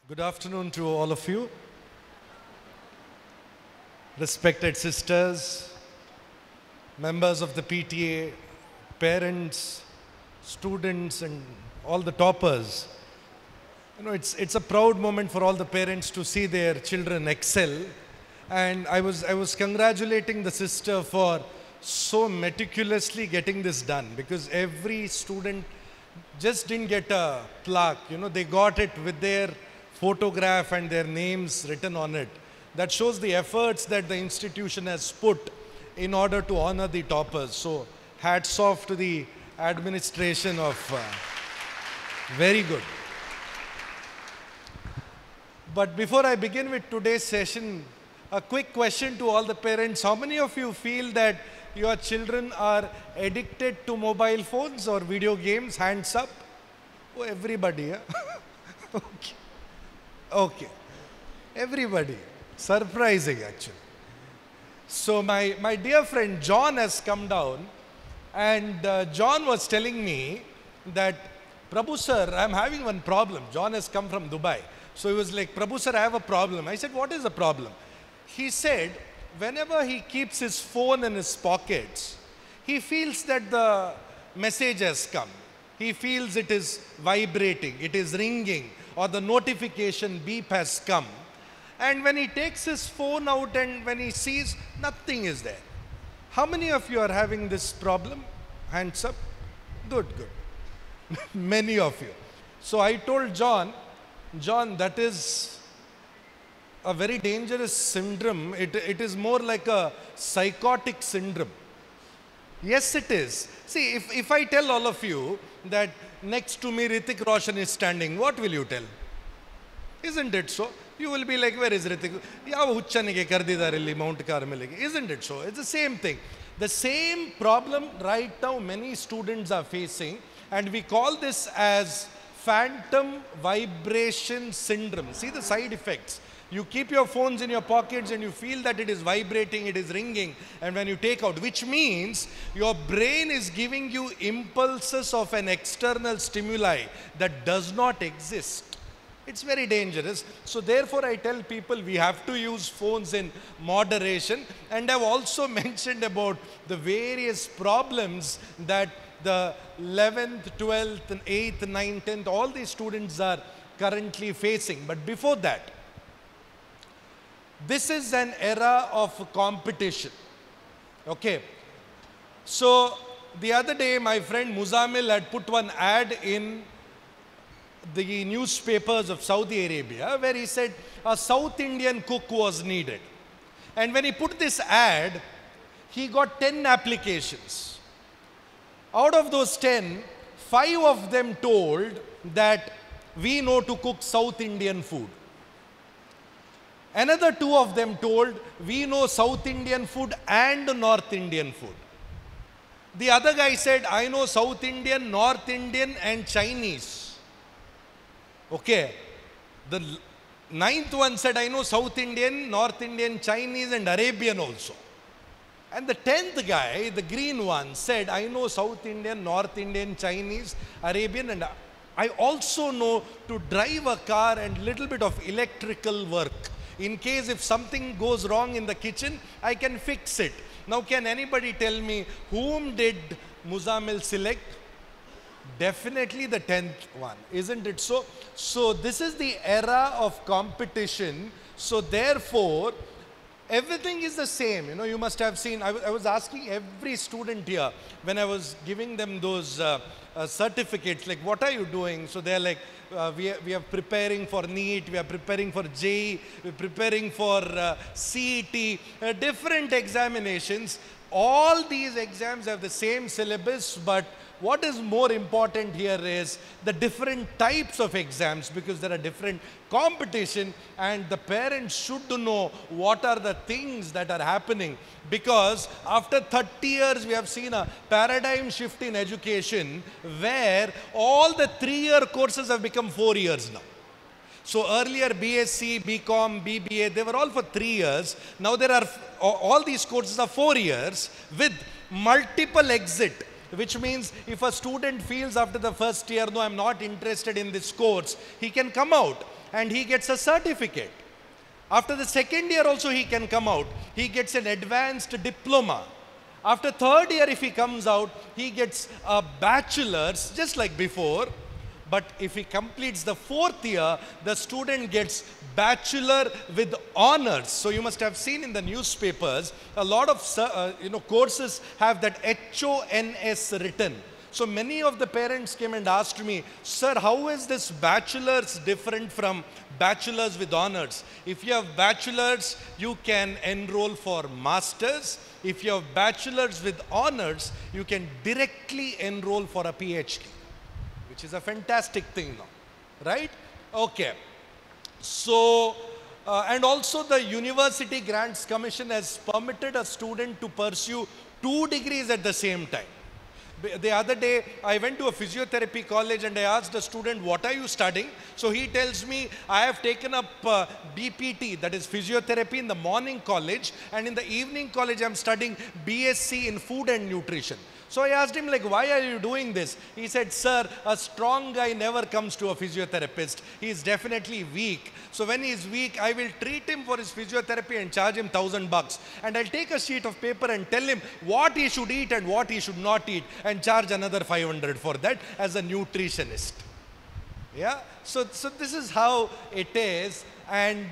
Good afternoon to all of you. Respected sisters, members of the PTA, parents, students, and all the toppers. It's a proud moment for all the parents to see their children excel. And I was congratulating the sister for so meticulously getting this done, because every student just didn't get a plaque. They got it with their photograph and their names written on it. That shows the efforts that the institution has put in order to honor the toppers. So hats off to the administration of very good. But before I begin with today's session, a quick question to all the parents. How many of you feel that your children are addicted to mobile phones or video games? Hands up. Oh, everybody, yeah? Okay. Okay. Everybody. Surprising, actually. So my dear friend John has come down, and John was telling me that, Prabhu sir, I'm having one problem. John has come from Dubai. So he was like, Prabhu sir, I have a problem. I said, what is the problem? He said, whenever he keeps his phone in his pockets, he feels that the message has come. He feels it is vibrating, it is ringing, or the notification beep has come. And when he takes his phone out and when he sees, nothing is there. How many of you are having this problem? Hands up. Good, good. Many of you. So I told John, that is a very dangerous syndrome. It is more like a psychotic syndrome. Yes, it is. See, if I tell all of you that next to me Hrithik Roshan is standing, what will you tell? Isn't it so? You will be like, where is Hrithik? Isn't it so? It's the same thing. The same problem right now many students are facing, and we call this as phantom vibration syndrome. See the side effects. You keep your phones in your pockets and you feel that it is vibrating, it is ringing, and when you take out, which means your brain is giving you impulses of an external stimuli that does not exist. It's very dangerous. So therefore I tell people we have to use phones in moderation, and I've also mentioned about the various problems that the 11th, 12th, and 8th, 9th, 10th, all these students are currently facing. But before that, this is an era of competition. Okay. So the other day my friend Muzamil had put one ad in the newspapers of Saudi Arabia where he said a South Indian cook was needed. And when he put this ad, he got 10 applications. Out of those 10, 5 of them told that we know to cook South Indian food. Another 2 of them told, we know South Indian food and North Indian food. The other guy said, I know South Indian, North Indian, and Chinese. Okay. The 9th one said, I know South Indian, North Indian, Chinese, and Arabian also. And the 10th guy, the green one, said, I know South Indian, North Indian, Chinese, Arabian, and I also know to drive a car and little bit of electrical work. In case if something goes wrong in the kitchen, I can fix it. Now can anybody tell me whom did Muzamil select? Definitely the 10th one, isn't it so? So this is the era of competition. So therefore, everything is the same. You must have seen, I was asking every student here when I was giving them those certificates, like, what are you doing? So they're like, we are preparing for NEET, we are preparing for JEE, we're preparing for CET, different examinations. All these exams have the same syllabus, but what is more important here is the different types of exams, because there are different competition, and the parents should know what are the things that are happening, because after 30 years we have seen a paradigm shift in education where all the 3-year courses have become 4 years now. So earlier BSc, BCom, BBA, they were all for 3 years. Now there are, all these courses are 4 years with multiple exit. Which means if a student feels after the first year, no, I'm not interested in this course, he can come out. and he gets a certificate. After the second year also he can come out. He gets an advanced diploma. After third year if he comes out, he gets a bachelor's just like before. But if he completes the fourth year, the student gets bachelor with honors. So you must have seen in the newspapers, a lot of courses have that HONS written. So many of the parents came and asked me, sir, how is this bachelor's different from bachelor's with honors? If you have bachelor's, you can enroll for master's. If you have bachelor's with honors, you can directly enroll for a PhD, which is a fantastic thing now, right? Okay. So, and also the University Grants Commission has permitted a student to pursue 2 degrees at the same time. The other day, I went to a physiotherapy college and I asked the student, what are you studying? So he tells me, I have taken up BPT, that is physiotherapy, in the morning college, and in the evening college, I'm studying BSc in food and nutrition. So I asked him, like, why are you doing this? He said, sir, a strong guy never comes to a physiotherapist. He is definitely weak. So when he is weak, I will treat him for his physiotherapy and charge him $1,000. And I'll take a sheet of paper and tell him what he should eat and what he should not eat and charge another 500 for that as a nutritionist. Yeah, so this is how it is. And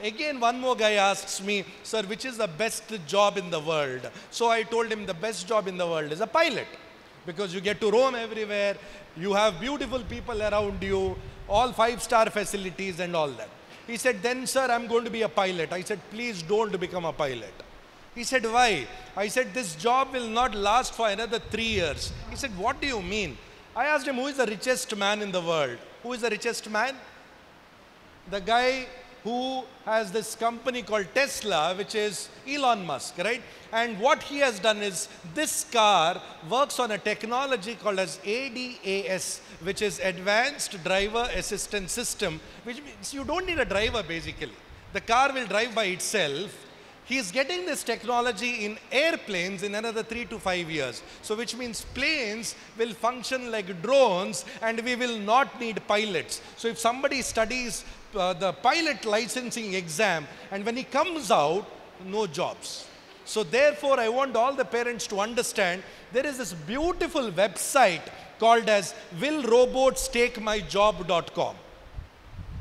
again, one more guy asks me, sir, which is the best job in the world? So I told him the best job in the world is a pilot, because you get to roam everywhere, you have beautiful people around you, all 5-star facilities and all that. He said, then sir, I'm going to be a pilot. I said, please don't become a pilot. He said, why? I said, this job will not last for another 3 years. He said, what do you mean? I asked him, who is the richest man in the world? Who is the richest man? The guy who has this company called Tesla, which is Elon Musk, right? And what he has done is, this car works on a technology called as ADAS, which is Advanced Driver Assistance System, which means you don't need a driver basically. The car will drive by itself. He is getting this technology in airplanes in another 3 to 5 years. So which means planes will function like drones and we will not need pilots. So if somebody studies the pilot licensing exam and when he comes out, no jobs. So therefore, I want all the parents to understand there is this beautiful website called as willrobotstakemyjob.com.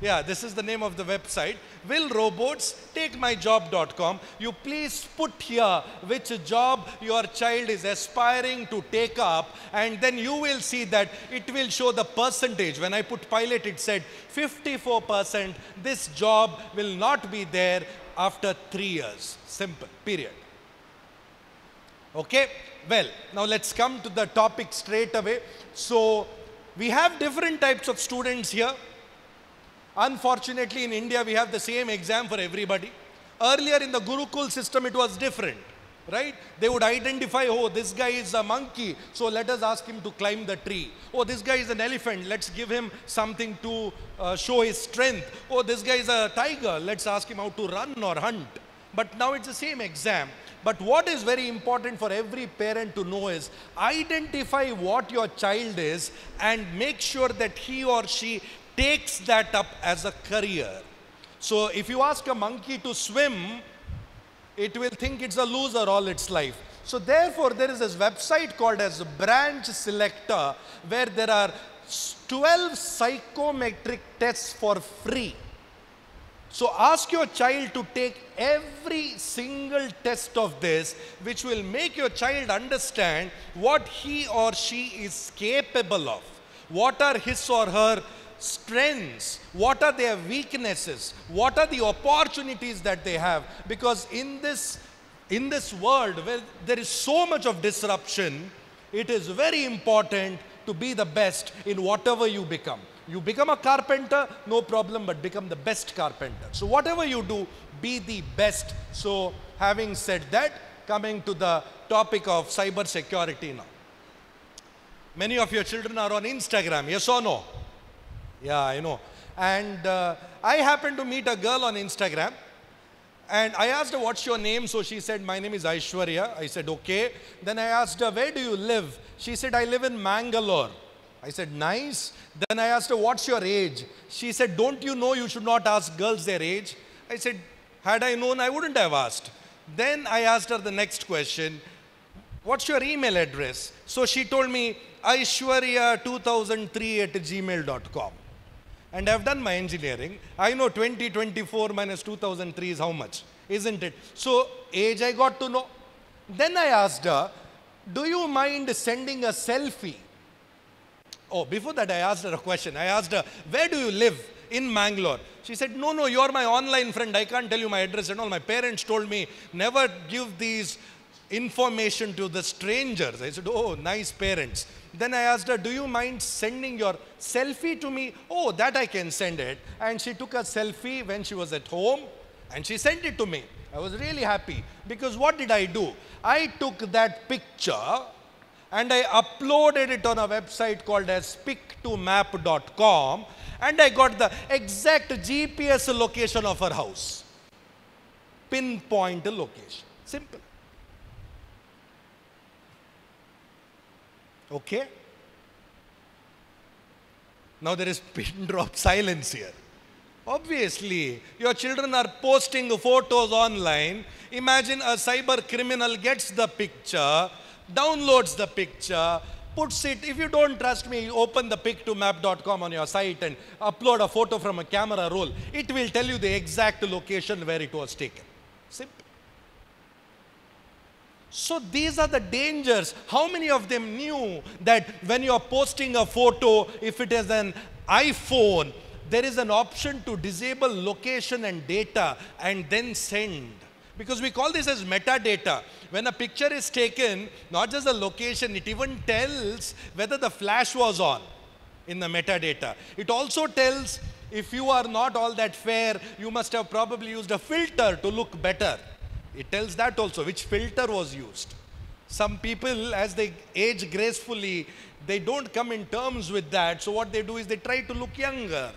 Yeah, this is the name of the website, willrobotstakemyjob.com. You please put here which job your child is aspiring to take up, and then you will see that it will show the percentage. When I put pilot, it said 54%. This job will not be there after 3 years. Simple, period. Okay, well, now let's come to the topic straight away. So, we have different types of students here. Unfortunately, in India, we have the same exam for everybody. Earlier in the Gurukul system, it was different, right? They would identify, oh, this guy is a monkey, so let us ask him to climb the tree. Oh, this guy is an elephant, let's give him something to show his strength. Oh, this guy is a tiger, let's ask him how to run or hunt. But now it's the same exam. But what is very important for every parent to know is, identify what your child is and make sure that he or she takes that up as a career. So if you ask a monkey to swim, it will think it's a loser all its life. So therefore, there is this website called as Branch Selector, where there are 12 psychometric tests for free. So ask your child to take every single test of this, which will make your child understand what he or she is capable of. What are his or her strengths, what are their weaknesses, what are the opportunities that they have. Because in this world where there is so much of disruption, it is very important to be the best in whatever you become. You become a carpenter, no problem, but become the best carpenter. So whatever you do, be the best. So having said that, coming to the topic of cyber security now. Many of your children are on Instagram, yes or no? Yeah, I know. And I happened to meet a girl on Instagram, and I asked her, what's your name? So she said, my name is Aishwarya. I said, okay. Then I asked her, where do you live? She said, I live in Mangalore. I said, nice. Then I asked her, what's your age? She said, don't you know you should not ask girls their age? I said, had I known, I wouldn't have asked. Then I asked her the next question, what's your email address? So she told me, aishwarya2003@gmail.com. And I've done my engineering. I know 2024 minus 2003 is how much, isn't it? So age I got to know. Then I asked her, do you mind sending a selfie? Oh, before that I asked her a question. I asked her, where do you live? In Mangalore. She said, no, you're my online friend. I can't tell you my address and all. My parents told me, never give these information to the strangers. I said, oh, nice parents. Then I asked her, do you mind sending your selfie to me? Oh, that I can send it. And she took a selfie when she was at home and she sent it to me. I was really happy because what did I do? I took that picture and I uploaded it on a website called as pic2map.com, and I got the exact GPS location of her house. Pinpoint location. Simple. Okay? Now there is pin drop silence here. Obviously, your children are posting photos online. Imagine a cyber criminal gets the picture, downloads the picture, puts it, if you don't trust me, open the pic2map.com on your site and upload a photo from a camera roll. It will tell you the exact location where it was taken. Simple. So these are the dangers. How many of them knew that when you are posting a photo, if it is an iPhone, there is an option to disable location and data and then send? Because we call this as metadata. When a picture is taken, not just the location, it even tells whether the flash was on in the metadata. It also tells if you are not all that fair, you must have probably used a filter to look better. It tells that also, which filter was used. Some people, as they age gracefully, they don't come in terms with that. So what they do is they try to look younger.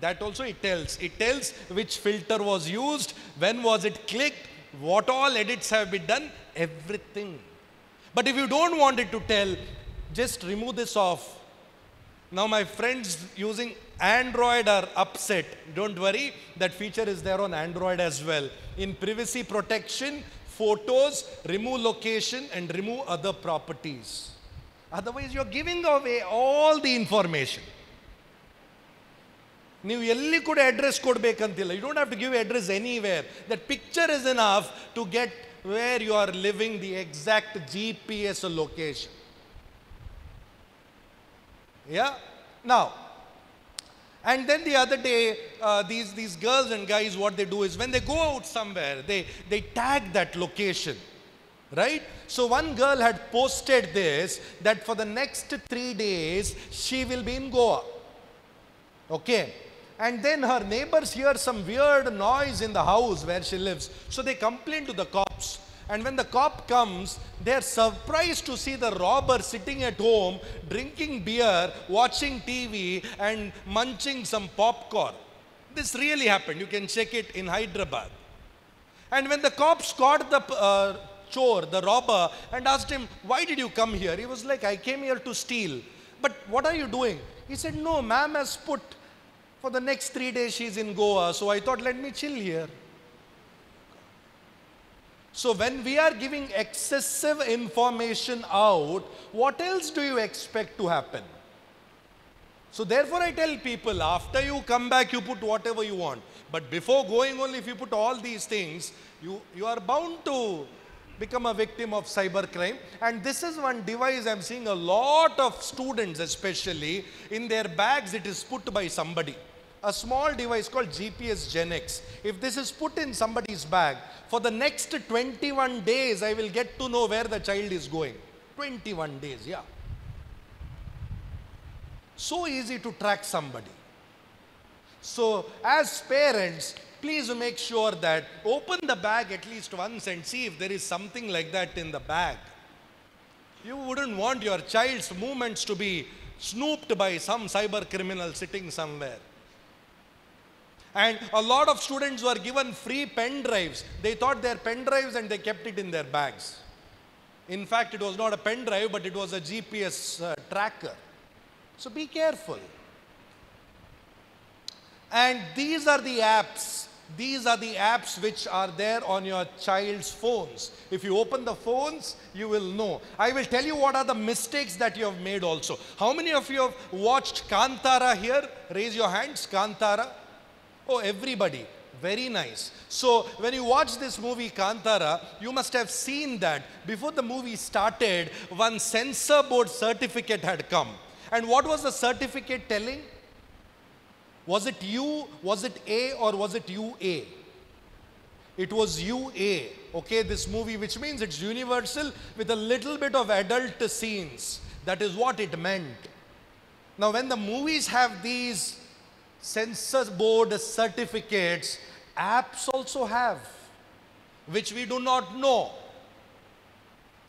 That also it tells. It tells which filter was used, when was it clicked, what all edits have been done, everything. But if you don't want it to tell, just remove this off. Now my friends using Android are upset. Don't worry, that feature is there on Android as well. In privacy protection, photos, remove location and remove other properties. Otherwise you're giving away all the information. ನೀವು ಎಲ್ಲಿ ಕೂಡ address ಕೊಡಬೇಕಂತಿಲ್ಲ. You don't have to give address anywhere. That picture is enough to get where you are living, the exact GPS location. Yeah? Now, and then the other day, these girls and guys, what they do is when they go out somewhere, they tag that location. Right? So one girl had posted this, that for the next 3 days, she will be in Goa. Okay? And then her neighbors hear some weird noise in the house where she lives. So they complain to the cops. And when the cop comes, they are surprised to see the robber sitting at home, drinking beer, watching TV and munching some popcorn. This really happened. You can check it in Hyderabad. And when the cops caught the the robber, and asked him, why did you come here? He was like, I came here to steal. But what are you doing? He said, no, ma'am has put, for the next 3 days she's in Goa, so I thought, let me chill here. So when we are giving excessive information out, what else do you expect to happen? So therefore I tell people, after you come back, you put whatever you want. But before going only, if you put all these things, you are bound to become a victim of cybercrime. And this is one device I'm seeing a lot of students, especially in their bags, it is put by somebody. A small device called GPS Gen X. If this is put in somebody's bag, for the next 21 days, I will get to know where the child is going. 21 days, yeah. So easy to track somebody. So as parents, please make sure that open the bag at least once and see if there is something like that in the bag. You wouldn't want your child's movements to be snooped by some cyber criminal sitting somewhere. And a lot of students were given free pen drives. They thought they are pen drives and they kept it in their bags. In fact, it was not a pen drive, but it was a GPS tracker. So be careful. And these are the apps. These are the apps which are there on your child's phones. If you open the phones, you will know. I will tell you what are the mistakes that you have made also. How many of you have watched Kantara here? Raise your hands. Kantara. Oh, everybody. Very nice. So when you watch this movie Kantara, you must have seen that before the movie started, one censor board certificate had come. And what was the certificate telling? Was it U, was it A, or was it UA? It was UA, okay, this movie, which means it's universal with a little bit of adult scenes. That is what it meant. Now when the movies have these censor board certificates, apps also have, which we do not know.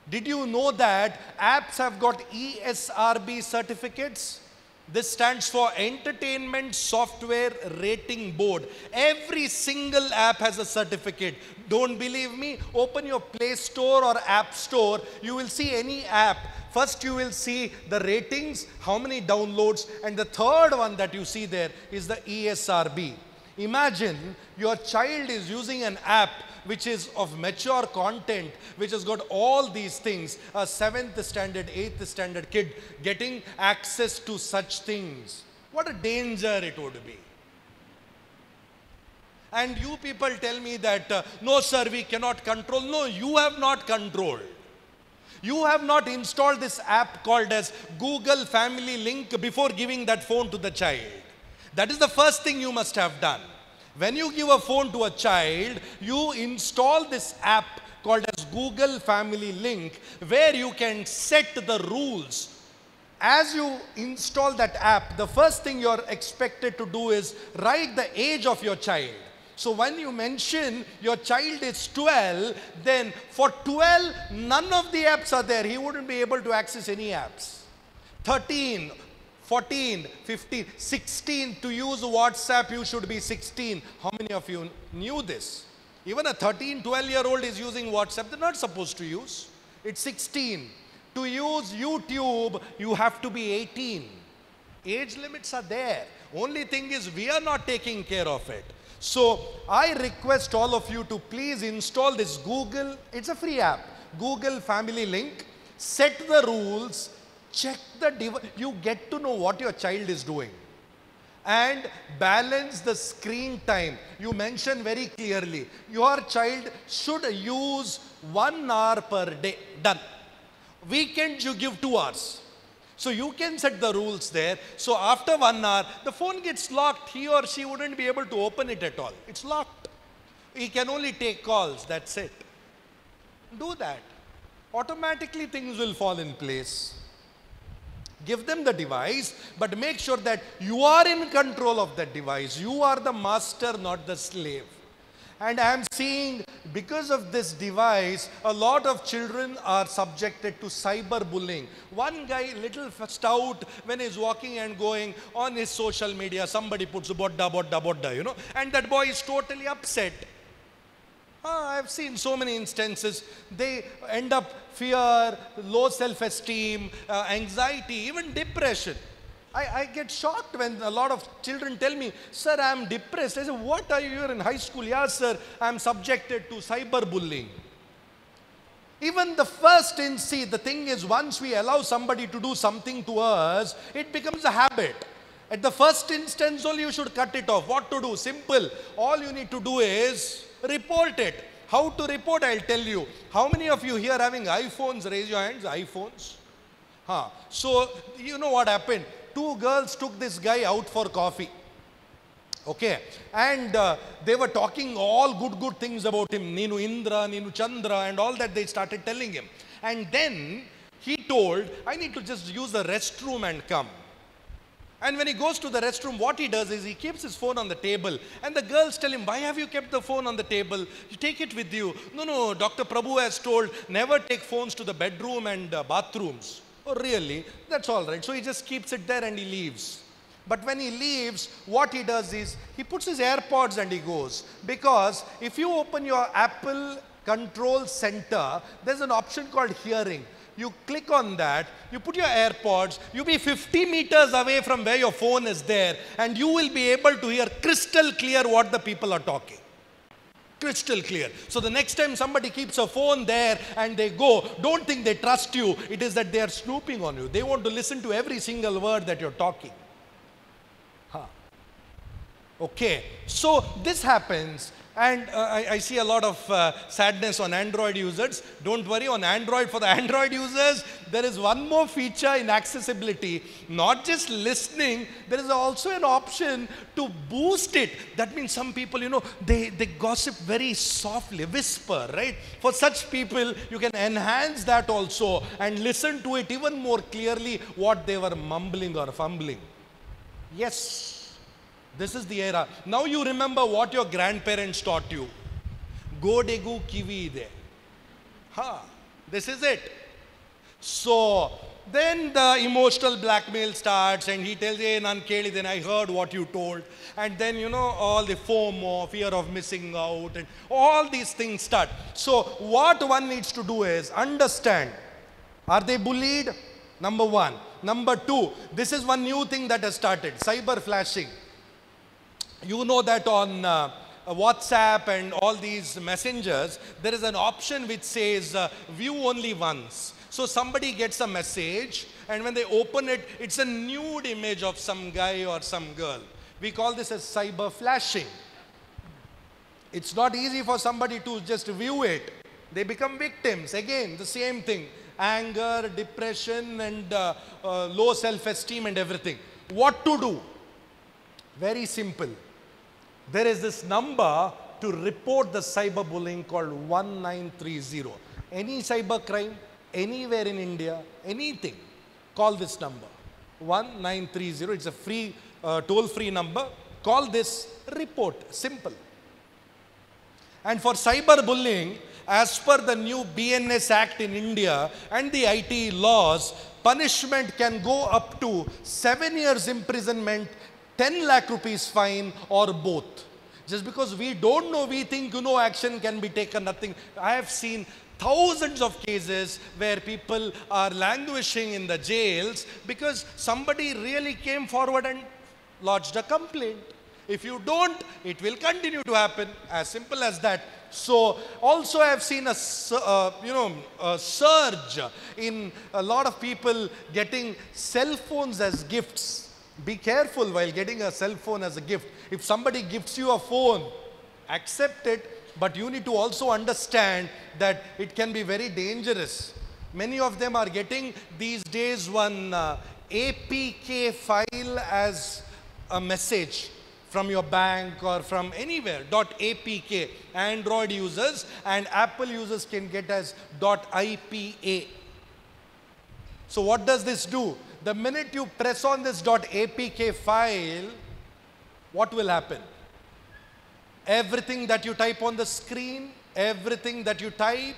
Did you know that apps have got ESRB certificates? This stands for Entertainment Software Rating Board. Every single app has a certificate. Don't believe me? Open your Play Store or App Store. You will see any app. First you will see the ratings, how many downloads, and the third one that you see there is the ESRB. Imagine your child is using an app which is of mature content, which has got all these things, a 7th standard, 8th standard kid getting access to such things. What a danger it would be. And you people tell me that, no sir, we cannot control. No, you have not controlled. You have not installed this app called as Google Family Link before giving that phone to the child. That is the first thing you must have done. When you give a phone to a child, you install this app called as Google Family Link, where you can set the rules. As you install that app, the first thing you are expected to do is write the age of your child. So when you mention your child is 12, then for 12, none of the apps are there. He wouldn't be able to access any apps. 13, 14, 15, 16, to use WhatsApp, you should be 16. How many of you knew this? Even a 13, 12-year-old is using WhatsApp. They're not supposed to use. It's 16. To use YouTube, you have to be 18. Age limits are there. Only thing is, we are not taking care of it. So, I request all of you to please install this Google. It's a free app. Google Family Link. Set the rules. Check the device. You get to know what your child is doing. And balance the screen time. You mention very clearly, your child should use 1 hour per day. Done. Weekends you give 2 hours. So you can set the rules there. So after 1 hour, the phone gets locked. He or she wouldn't be able to open it at all. It's locked. He can only take calls. That's it. Do that. Automatically things will fall in place. Give them the device, but make sure that you are in control of that device. You are the master, not the slave. And I am seeing, because of this device, a lot of children are subjected to cyberbullying. One guy, little stout, when he's walking and going on his social media, somebody puts bodda, bodda, bodda, you know, and that boy is totally upset. I've seen so many instances. They end up fear, low self-esteem, anxiety, even depression. I get shocked when a lot of children tell me, sir, I'm depressed. I say, what are you here in high school? Yeah, sir, I'm subjected to cyberbullying. Even the first instance, the thing is, once we allow somebody to do something to us, it becomes a habit. At the first instance only, you should cut it off. What to do? Simple. All you need to do is report it. How to report? I'll tell you. How many of you here having iPhones? Raise your hands. iPhones. So, you know what happened? 2 girls took this guy out for coffee. Okay. And they were talking all good things about him. Ninu Indra, Ninu Chandra, and all that they started telling him. And then he told, I need to just use the restroom and come. And when he goes to the restroom, what he does is he keeps his phone on the table. And the girls tell him, why have you kept the phone on the table? You take it with you. No, Dr. Prabhu has told, never take phones to the bedroom and bathrooms. Oh, really? That's all right. So he just keeps it there and he leaves. But when he leaves, what he does is, he puts his AirPods and he goes. Because if you open your Apple Control Center, there's an option called hearing. You click on that, you put your AirPods, you be 50 meters away from where your phone is there, and you will be able to hear crystal clear what the people are talking. Crystal clear. So the next time somebody keeps a phone there and they go, don't think they trust you. It is that they are snooping on you. They want to listen to every single word that you're talking. Okay, so this happens, and I see a lot of sadness on Android users. Don't worry, on Android, for the Android users, there is one more feature in accessibility. Not just listening, there is also an option to boost it. That means some people, they gossip very softly, whisper, right? For such people, you can enhance that also and listen to it even more clearly what they were mumbling or fumbling. Yes. This is the era. Now you remember what your grandparents taught you. Godegu kivi ide. This is it. So then the emotional blackmail starts, and he tells, hey, nan keli, then I heard what you told. And then, all the FOMO, fear of missing out, and all these things start. So what one needs to do is understand, are they bullied? Number one. Number two, this is one new thing that has started, cyber flashing. You know that on WhatsApp and all these messengers, there is an option which says view only once. So somebody gets a message, and when they open it, it's a nude image of some guy or some girl. We call this as cyber flashing. It's not easy for somebody to just view it. They become victims. Again, the same thing. Anger, depression, and low self-esteem and everything. What to do? Very simple. There is this number to report the cyberbullying called 1930. Any cyber crime, anywhere in India, anything, call this number. 1930. It's a free, toll-free number. Call this, report. Simple. And for cyberbullying, as per the new BNS Act in India and the IT laws, punishment can go up to 7 years imprisonment, 10 lakh rupees fine, or both. Just because we don't know, we think no action can be taken, nothing. I have seen thousands of cases where people are languishing in the jails because somebody really came forward and lodged a complaint. If you don't, it will continue to happen, as simple as that. So also I have seen a surge in a lot of people getting cell phones as gifts. Be careful while getting a cell phone as a gift. If somebody gifts you a phone, accept it, but you need to also understand that it can be very dangerous. Many of them are getting these days one APK file as a message from your bank or from anywhere, .apk. Android users and Apple users can get as .ipa. So what does this do? The minute you press on this .apk file, what will happen? Everything that you type on the screen, everything that you type,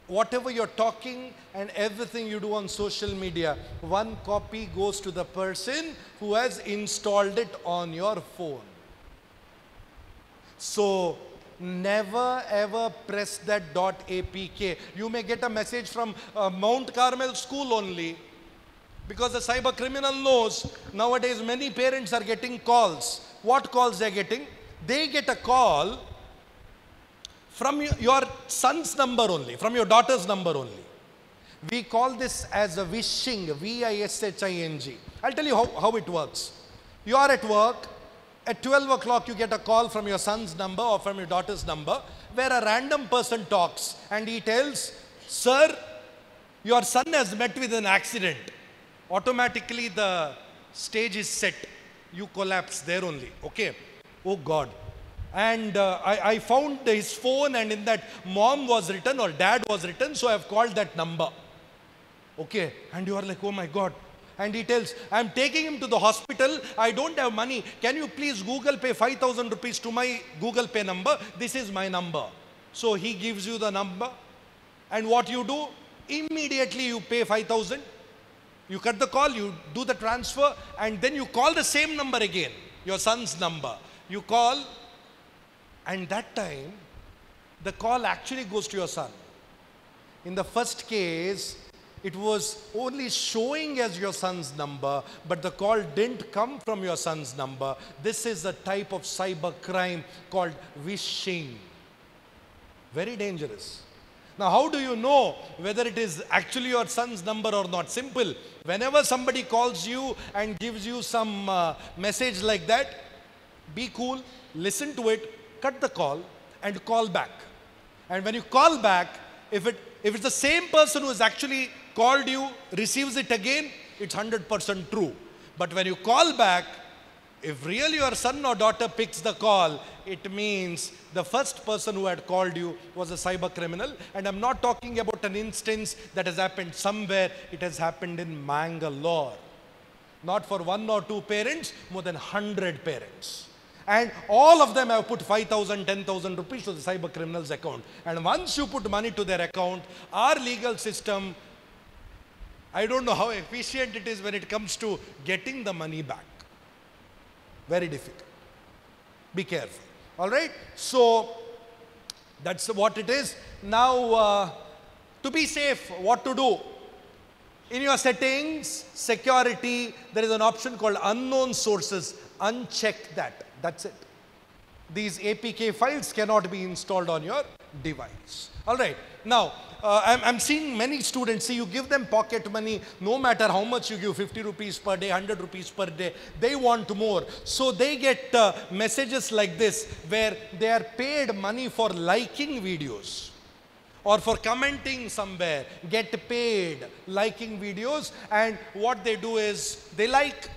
whatever you're talking, and everything you do on social media, one copy goes to the person who has installed it on your phone. So never ever press that .apk. You may get a message from Mount Carmel school only, because the cyber criminal knows nowadays many parents are getting calls. What calls they are getting? They get a call from your son's number only, from your daughter's number only. We call this as a wishing, V-I-S-H-I-N-G. I'll tell you how it works. You are at work, at 12 o'clock you get a call from your son's number or from your daughter's number, where a random person talks and he tells, sir, your son has met with an accident. Automatically the stage is set. You collapse there only. Okay. Oh God. And I found his phone, and in that mom was written or dad was written, so I have called that number. Okay. And you are like, oh my God. And he tells, I'm taking him to the hospital. I don't have money. Can you please Google Pay 5,000 rupees to my Google Pay number? This is my number. So he gives you the number. And what you do? Immediately you pay 5,000. You cut the call, you do the transfer, and then you call the same number again, your son's number. You call, and that time, the call actually goes to your son. In the first case, it was only showing as your son's number, but the call didn't come from your son's number. This is a type of cyber crime called wishing. Very dangerous. Now, how do you know whether it is actually your son's number or not? Simple. Whenever somebody calls you and gives you some message like that, be cool, listen to it, cut the call, and call back. And when you call back, if it's the same person who has actually called you, receives it again, it's 100% true. But when you call back, if really your son or daughter picks the call, it means the first person who had called you was a cyber criminal. And I'm not talking about an instance that has happened somewhere. It has happened in Mangalore. Not for 1 or 2 parents, more than 100 parents. And all of them have put 5,000, 10,000 rupees to the cyber criminal's account. And once you put money to their account, our legal system, I don't know how efficient it is when it comes to getting the money back. Very difficult. Be careful. All right? So, that's what it is. Now, to be safe, what to do? In your settings, security, there is an option called unknown sources. Uncheck that. That's it. These APK files cannot be installed on your device. All right. Now, I'm seeing many students, see, you give them pocket money, no matter how much you give, 50 rupees per day, 100 rupees per day, they want more. So they get messages like this, where they are paid money for liking videos or for commenting somewhere, get paid liking videos, and what they do is they like,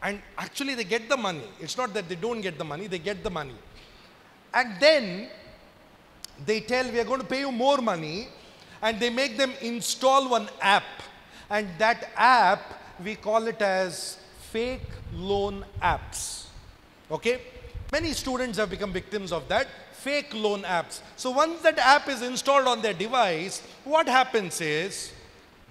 and actually they get the money. It's not that they don't get the money, they get the money. And then they tell, we are going to pay you more money, and they make them install one app. And that app, we call it as fake loan apps. Okay? Many students have become victims of that, fake loan apps. So once that app is installed on their device, what happens is,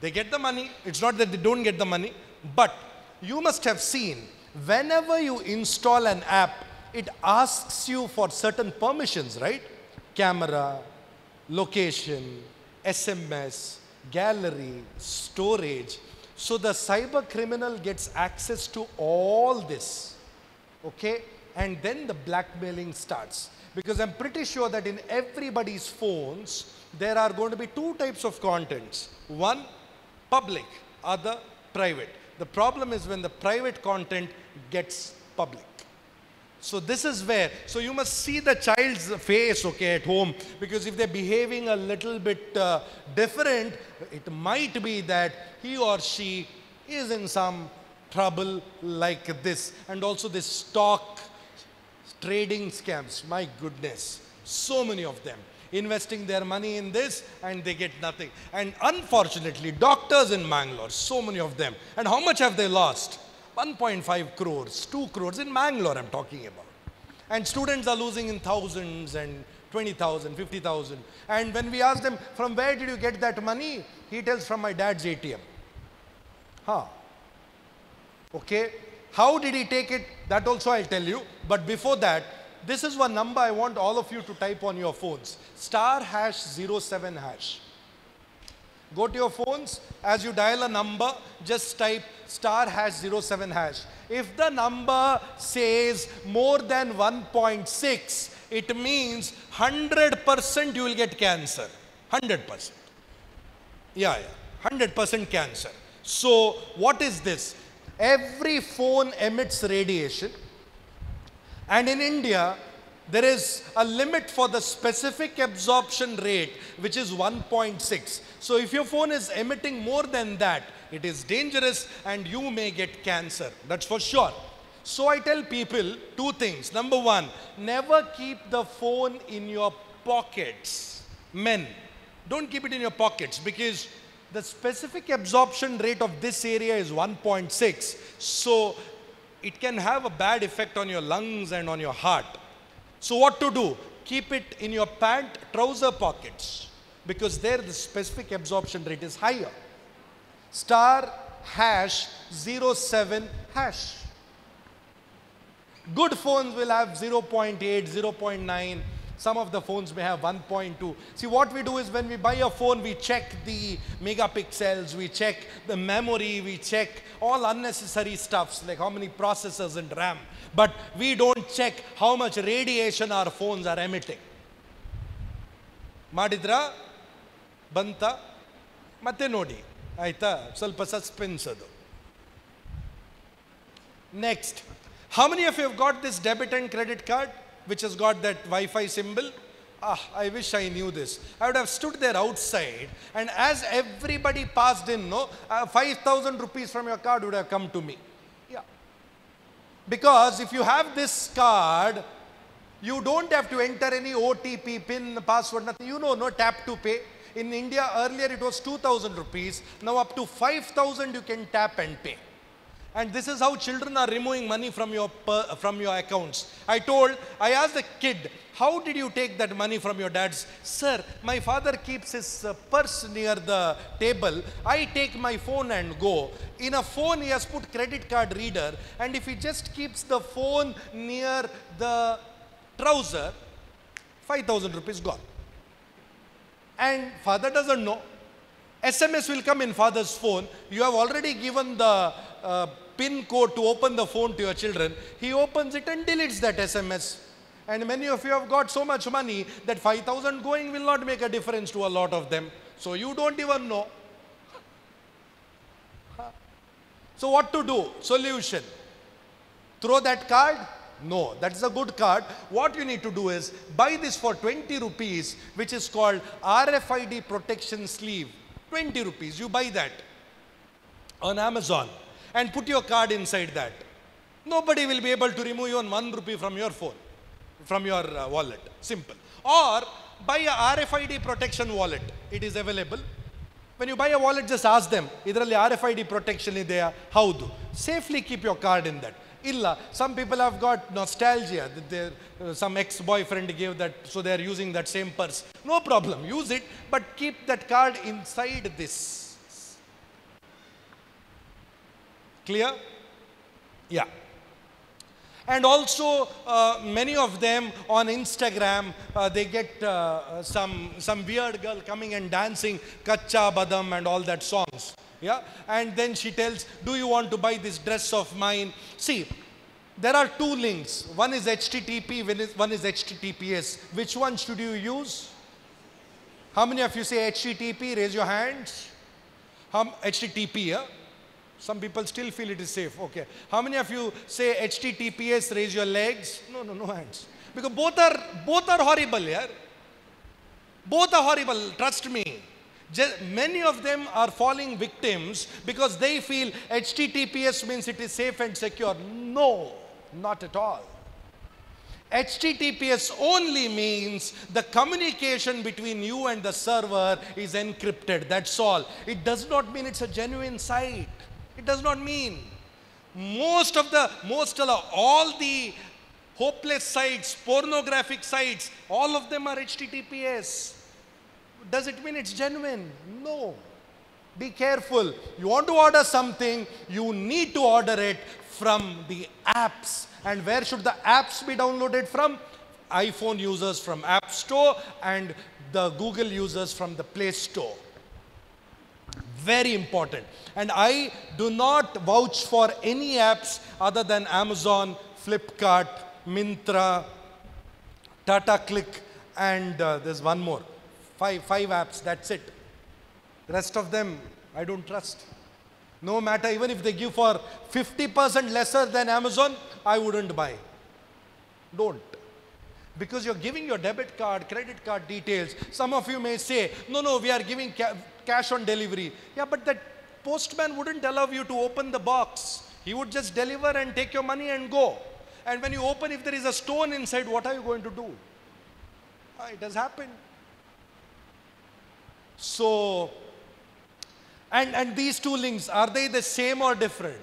they get the money. It's not that they don't get the money, but you must have seen, whenever you install an app, it asks you for certain permissions, right? Camera, location, SMS, gallery, storage. So the cyber criminal gets access to all this, okay? And then the blackmailing starts. Because I'm pretty sure that in everybody's phones, there are going to be 2 types of contents. One, public, other, private. The problem is when the private content gets public. So this is where, so you must see the child's face, okay, at home, because if they're behaving a little bit different, it might be that he or she is in some trouble like this. And also this stock trading scams, my goodness, so many of them. Investing their money in this and they get nothing. And unfortunately, doctors in Mangalore, so many of them. And how much have they lost? 1.5 crores, 2 crores in Mangalore I'm talking about. And students are losing in thousands and 20,000, 50,000. And when we ask them, from where did you get that money? He tells, from my dad's ATM. Huh. Okay. How did he take it? That also I'll tell you. But before that, this is one number I want all of you to type on your phones. *#07#. Go to your phones. As you dial a number, just type *#07#. If the number says more than 1.6, it means 100% you will get cancer. 100%. Yeah, 100% cancer. So what is this? Every phone emits radiation. And in India, there is a limit for the specific absorption rate, which is 1.6. So if your phone is emitting more than that, it is dangerous and you may get cancer. That's for sure. So I tell people 2 things. Number 1, never keep the phone in your pockets. Men, don't keep it in your pockets, because the specific absorption rate of this area is 1.6. So it can have a bad effect on your lungs and on your heart. So what to do? Keep it in your pant, trouser pockets, because there the specific absorption rate is higher. *#07#. Good phones will have 0.8, 0.9. Some of the phones may have 1.2. See, what we do is when we buy a phone, we check the megapixels, we check the memory, we check all unnecessary stuffs like how many processors and RAM. But we don't check how much radiation our phones are emitting. Madidra, Banta, Matte Nodi. Aita, Salpa suspense adu. Next, how many of you have got this debit and credit card which has got that Wi-Fi symbol? I wish I knew this. I would have stood there outside, and as everybody passed in, 5,000 rupees from your card would have come to me. Yeah. Because if you have this card, you don't have to enter any OTP, PIN, password, nothing. No tap to pay. In India, earlier it was 2,000 rupees. Now up to 5,000 you can tap and pay. And this is how children are removing money from your accounts. I asked the kid, how did you take that money from your dad's? Sir, my father keeps his purse near the table. I take my phone and go. In a phone, he has put credit card reader. And if he just keeps the phone near the trouser, 5,000 rupees gone. And father doesn't know. SMS will come in father's phone. You have already given the PIN code to open the phone to your children. He opens it and deletes that SMS. And many of you have got so much money that 5,000 going will not make a difference to a lot of them. So you don't even know. So what to do? Solution. Throw that card? No, that's a good card. What you need to do is buy this for 20 rupees, which is called RFID protection sleeve. 20 rupees. You buy that on Amazon and put your card inside that. Nobody will be able to remove even 1 rupee from your phone, from your wallet. Simple. Or buy a RFID protection wallet. It is available. When you buy a wallet, just ask them, idralli RFID protection ideya? Haudu. Safely keep your card in that. Illa. Some people have got nostalgia. Some ex-boyfriend gave that, so they are using that same purse. No problem. Use it, but keep that card inside this. Clear? Yeah. And also, many of them on Instagram, they get some weird girl coming and dancing Kacha Badam and all that songs. Yeah. And then she tells, do you want to buy this dress of mine? See, there are two links. One is HTTP, one is HTTPS. Which one should you use? How many of you say HTTP? Raise your hands. HTTP, yeah? Some people still feel it is safe. Okay. How many of you say HTTPS? Raise your legs. No hands. Because both are horrible, yeah? Both are horrible, trust me. Many of them are falling victims because they feel HTTPS means it is safe and secure. No, not at all. HTTPS only means the communication between you and the server is encrypted. That's all. It does not mean it's a genuine site. It does not mean. All the hopeless sites, pornographic sites, all of them are HTTPS. Does it mean it's genuine? No. Be careful. You want to order something, you need to order it from the apps. And where should the apps be downloaded from? iPhone users from App Store and the Google users from the Play Store. Very important. And I do not vouch for any apps other than Amazon, Flipkart, Myntra, Tata Click, and there's one more. Five apps, that's it. The rest of them, I don't trust. No matter, even if they give for 50% lesser than Amazon, I wouldn't buy. Don't. Because you're giving your debit card, credit card details. Some of you may say, no, we are giving cash on delivery. Yeah, but that postman wouldn't allow you to open the box. He would just deliver and take your money and go. And when you open, if there is a stone inside, what are you going to do? It has happened. So, and these two links, are they the same or different?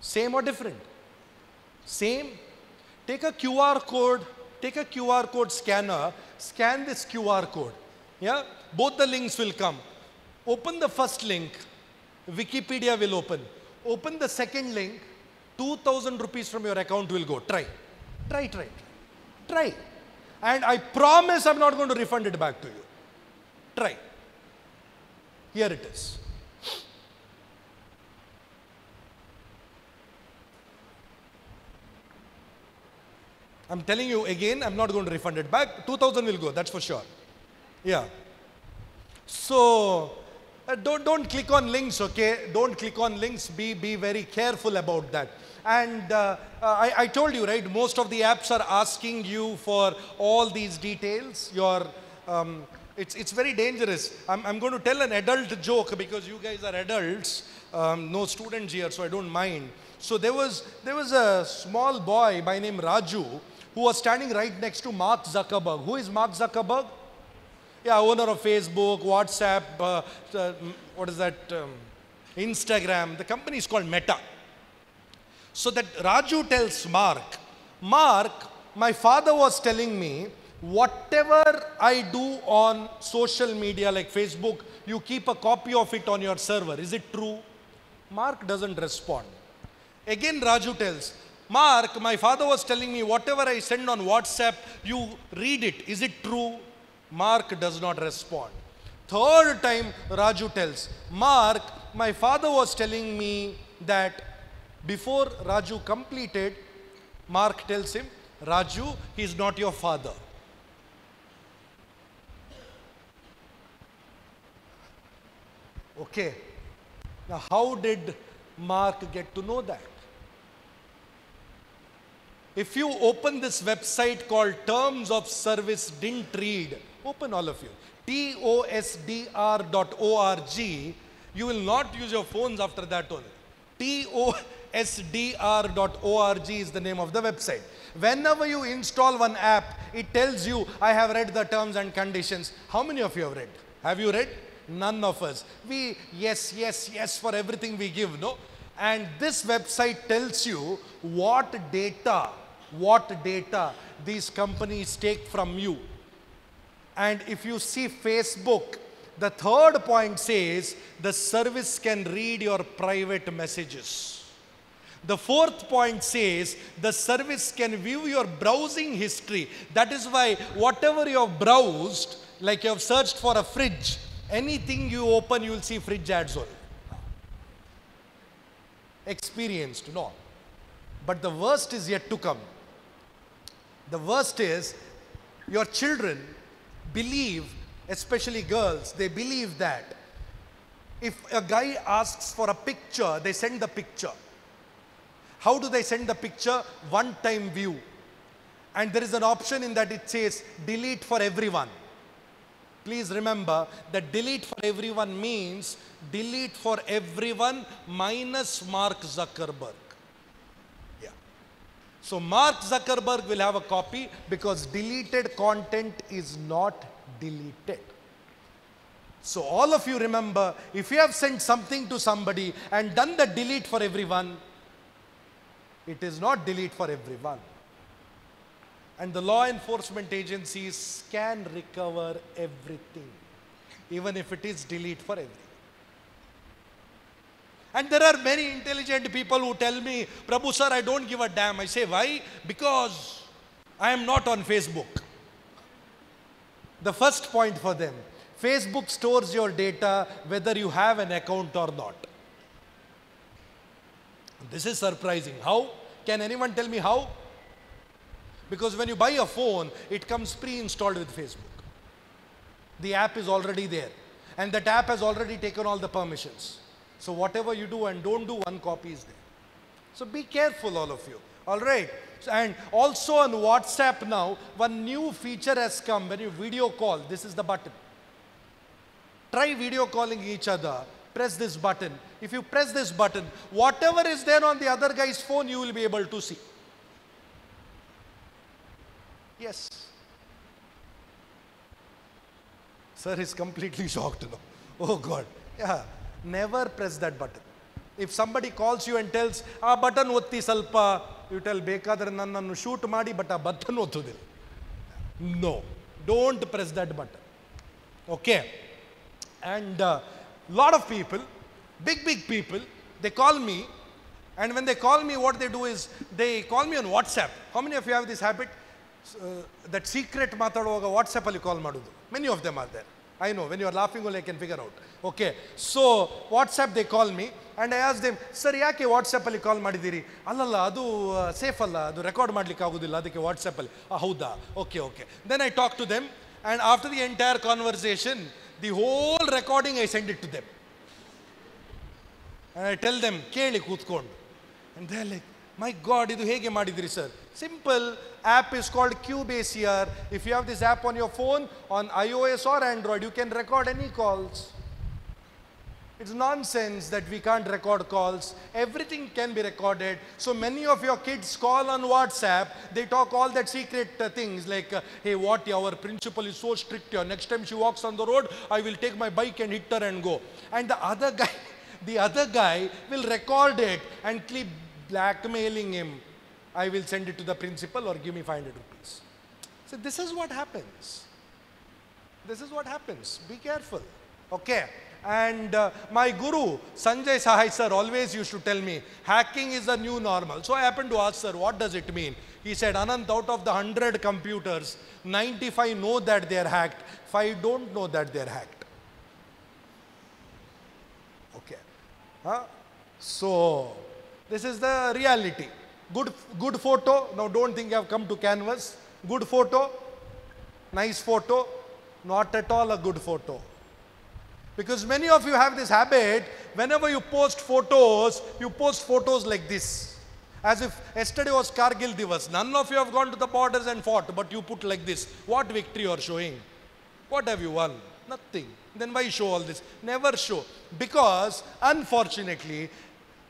Same or different? Same. Take a QR code scanner, scan this QR code. Yeah? Both the links will come. Open the first link, Wikipedia will open. Open the second link, 2,000 rupees from your account will go. Try. Try, try, try. Try. And I promise I'm not going to refund it back to you. Try. Here it is. I'm telling you again, I'm not going to refund it back. 2000 will go, that's for sure. Yeah. So, don't click on links, okay? Don't click on links. Be very careful about that. And I told you, right, most of the apps are asking you for all these details. It's very dangerous. I'm going to tell an adult joke because you guys are adults. No students here, so I don't mind. So there was a small boy by name Raju who was standing right next to Mark Zuckerberg. Who is Mark Zuckerberg? Yeah, owner of Facebook, WhatsApp, what is that? Instagram. The company is called Meta. So that Raju tells Mark, my father was telling me, whatever I do on social media like Facebook, you keep a copy of it on your server. Is it true? Mark doesn't respond. Again Raju tells, Mark, my father was telling me, whatever I send on WhatsApp, you read it. Is it true? Mark does not respond. Third time Raju tells, Mark, my father was telling me that before Raju completed, Mark tells him, Raju, he is not your father. Okay. Now how did Mark get to know that? If you open this website called Terms of Service Didn't Read, open all of you, tosdr.org, you will not use your phones after that only. tosdr.org is the name of the website. Whenever you install one app, it tells you, I have read the terms and conditions. How many of you have read? Have you read? None of us. We, yes for everything we give, no? And this website tells you what data these companies take from you. And if you see Facebook, the third point says the service can read your private messages. The fourth point says the service can view your browsing history. That is why whatever you have browsed, like you have searched for a fridge, anything you open, you will see fridge ads only. Experienced, no. But the worst is yet to come. The worst is your children believe, especially girls, they believe that if a guy asks for a picture, they send the picture. How do they send the picture? One-time view. And there is an option in that it says delete for everyone. Please remember that delete for everyone means delete for everyone minus Mark Zuckerberg. Yeah. So Mark Zuckerberg will have a copy because deleted content is not deleted. So all of you remember, if you have sent something to somebody and done the delete for everyone, it is not delete for everyone. And the law enforcement agencies can recover everything, even if it is delete for everyone. And there are many intelligent people who tell me, Prabhu sir, I don't give a damn. I say, why? Because I am not on Facebook. The first point for them, Facebook stores your data whether you have an account or not. This is surprising. How? Can anyone tell me how? Because when you buy a phone, it comes pre-installed with Facebook. The app is already there. And that app has already taken all the permissions. So whatever you do and don't do, one copy is there. So be careful, all of you. All right. And also on WhatsApp now, one new feature has come. When you video call, this is the button. Try video calling each other. Press this button. If you press this button, whatever is there on the other guy's phone, you will be able to see. Yes. Sir is completely shocked now. Oh God. Yeah. Never press that button. If somebody calls you and tells, "Ah button otti salpa," you tell, "Bekadre nannannu shoot maadi, but a button ottudilla." No. Don't press that button. Okay. And lot of people, big people, they call me And when they call me, what they do is, they call me on WhatsApp. How many of you have this habit? That secret ಮಾತಾಡುವಾಗ WhatsApp ಅಲ್ಲಿ call ಮಾಡುದು. Many of them are there. I know, when you are laughing only I can figure out. Okay, so WhatsApp they call me and I ask them, sir, ಯಾಕೆ WhatsApp ಅಲ್ಲಿ call ಮಾಡಿದ್ದೀರಿ? ಅಲ್ಲಲ್ಲ, ಅದು safe ಅಲ್ಲ, ಅದು record ಮಾಡ್ಲಿಕ್ಕೆ ಆಗುದಿಲ್ಲ, ಅದಕ್ಕೆ WhatsApp ಅಲ್ಲಿ. ಹೌದಾ? Okay, okay. Then I talk to them and after the entire conversation, the whole recording I send it to them. And I tell them, ಕೇಳಿ ಕೂತ್ಕೊಂಡು. And they're like, my God, ಇದು ಹೇಗೆ ಮಾಡಿದಿರಿ sir? Simple. App is called Cubase here. If you have this app on your phone, on iOS or Android, you can record any calls. It's nonsense that we can't record calls. Everything can be recorded. So many of your kids call on WhatsApp. They talk all that secret things like, hey, what, our principal is so strict here. Next time she walks on the road, I will take my bike and hit her and go. And the other guy will record it and keep blackmailing him. I will send it to the principal or give me 500 rupees. So this is what happens. This is what happens. Be careful. Okay. And my guru, Sanjay Sahai sir, always used to tell me, hacking is the new normal. So I happened to ask, sir, what does it mean? He said, Ananth, out of the 100 computers, 95 know that they are hacked, 5 don't know that they are hacked. Okay. So this is the reality. Good photo. Now don't think I have come to canvas. Good photo, nice photo, not at all a good photo. Because many of you have this habit, whenever you post photos like this. As if yesterday was Kargil Divas. None of you have gone to the borders and fought, but you put like this. What victory you are showing? What have you won? Nothing. Then why show all this? Never show. Because, unfortunately,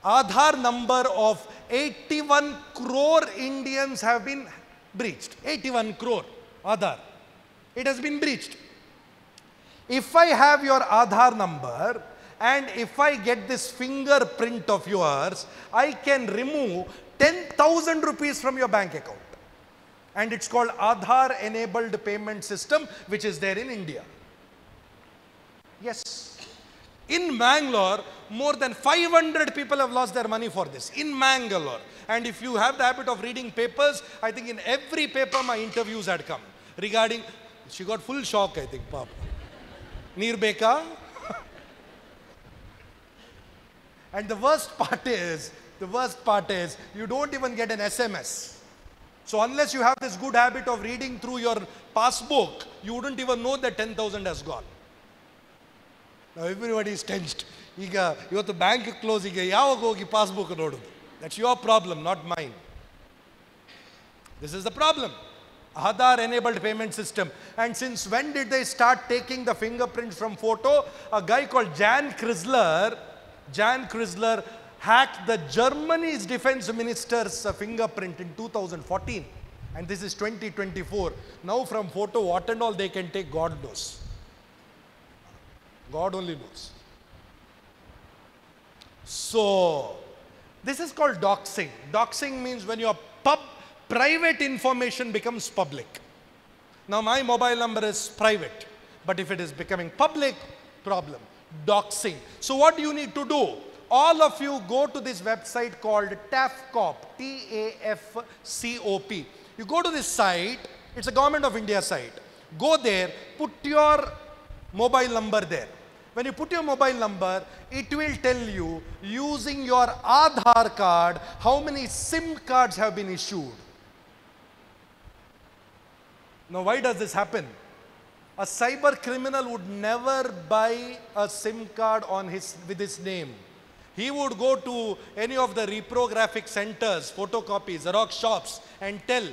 Aadhaar number of 81 crore Indians have been breached. 81 crore Aadhaar. It has been breached. If I have your Aadhaar number and if I get this fingerprint of yours, I can remove 10,000 rupees from your bank account. And it's called Aadhaar enabled payment system, which is there in India. Yes. In Bangalore, more than 500 people have lost their money for this. In Bangalore. And if you have the habit of reading papers, I think in every paper my interviews had come. Regarding, she got full shock, I think, Papa. Neer beka? And the worst part is, you don't even get an SMS. So unless you have this good habit of reading through your passbook, you wouldn't even know that 10,000 has gone. Now everybody is tensed. Iga, you have the bank close, iga, yavaga hogi passbook nodu. That's your problem, not mine. This is the problem. Aadhaar enabled payment system. And since when did they start taking the fingerprints from photo? A guy called Jan Chrysler hacked the Germany's defense minister's fingerprint in 2014. And this is 2024. Now from photo, what and all they can take, God knows. God only knows. So, this is called doxing. Doxing means when your private information becomes public. Now, my mobile number is private, but if it is becoming public, problem. Doxing. So, what do you need to do? All of you go to this website called TAFCOP, T-A-F-C-O-P. You go to this site, it's a Government of India site. Go there, put your mobile number there. When you put your mobile number, it will tell you, using your Aadhaar card, how many SIM cards have been issued. Now, why does this happen? A cyber criminal would never buy a SIM card with his name. He would go to any of the reprographic centers, photocopies, Xerox shops, and tell,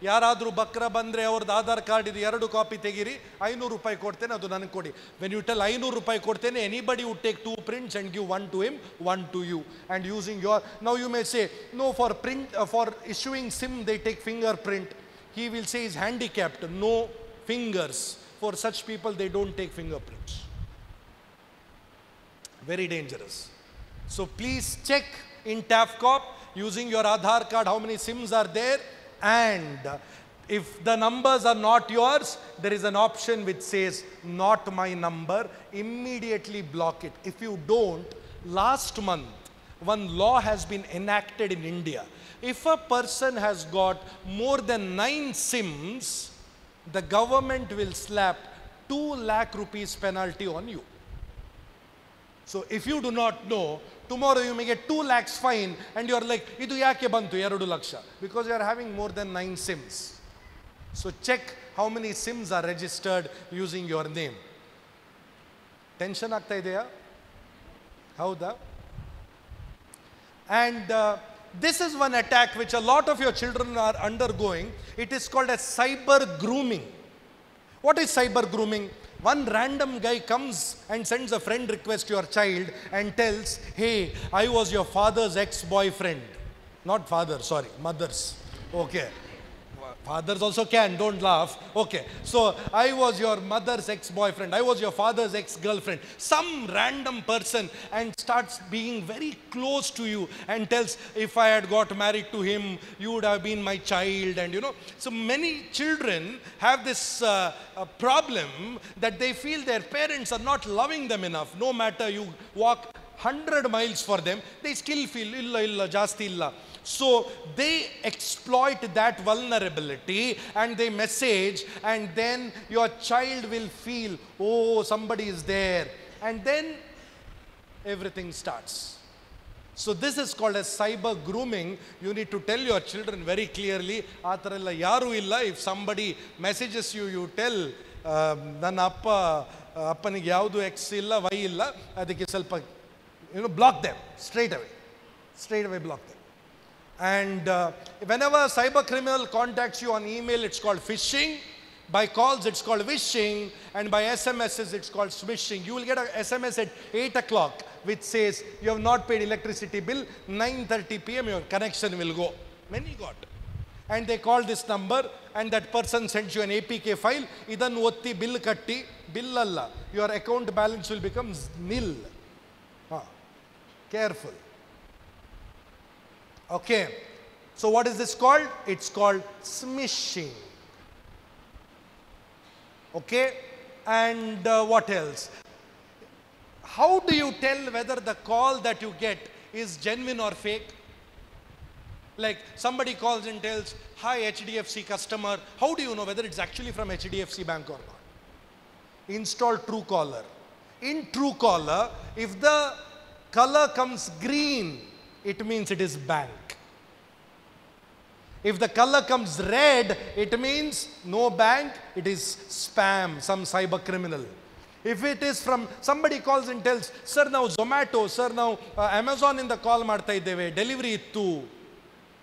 ಯಾರಾದರೂ ಬಕ್ರ ಬಂದರೆ ಅವ್ರದ್ದು Aadhaar card ಇದು 2 copy ತೆಗೀರಿ, 500 ರೂಪಾಯಿ ಕೊಡ್ತೇನೆ, ಅದು ನನಗೆ ಕೊಡಿ. When you tell 500 ರೂಪಾಯಿ ಕೊಡ್ತೇನೆ, anybody would take 2 prints and give 1 to him, 1 to you. And using your, now you may say, no, for issuing SIM they take fingerprint. He will say he's handicapped, no fingers. For such people they don't take fingerprints. Very dangerous. So please check in TAFCOP using your Aadhaar card how many SIMs are there. And if the numbers are not yours, there is an option which says, not my number. Immediately block it. If you don't, last month, one law has been enacted in India. If a person has got more than 9 SIMs, the government will slap 2 lakh rupees penalty on you. So if you do not know, tomorrow you may get 2 lakhs fine and you are like, idu yake bantu 2 laksha, because you are having more than 9 SIMs. So check how many SIMs are registered using your name. Tension aagta ideya? Howda? And this is one attack which a lot of your children are undergoing. It is called as cyber grooming. What is cyber grooming? One random guy comes and sends a friend request to your child and tells, hey, I was your father's ex-boyfriend. Not father, sorry, mother's. Okay. Fathers also can, don't laugh. Okay, so I was your mother's ex-boyfriend, I was your father's ex-girlfriend. Some random person and starts being very close to you and tells, if I had got married to him, you would have been my child. And you know, so many children have this problem that they feel their parents are not loving them enough. No matter you walk 100 miles for them, they still feel illa jasti illa. So they exploit that vulnerability and they message, and then your child will feel, oh, somebody is there, and then everything starts. So this is called as cyber grooming. You need to tell your children very clearly, atarella yaru illa. If somebody messages you, you tell, nanna appanige yavdu X illa, Y illa, adike salpa, block them straight away block them. And whenever a cyber criminal contacts you on email, it's called phishing. By calls, it's called wishing. And by SMSs, it's called smishing. You will get an SMS at 8 o'clock which says, you have not paid electricity bill, 9:30 p.m. your connection will go. Many got. And they call this number and that person sends you an APK file. Idan otti bill katti, bill alla. Your account balance will become nil. Careful. Okay, so what is this called? It's called smishing. Okay, and what else? How do you tell whether the call that you get is genuine or fake? Like somebody calls and tells, hi HDFC customer, how do you know whether it's actually from HDFC bank or not? Install Truecaller. In Truecaller, if the color comes green, it means it is bank. If the color comes red, it means no bank, it is spam, some cyber criminal. If it is from, somebody calls and tells, sir now Zomato, sir now Amazon in the call marta iddeve, delivery ittu.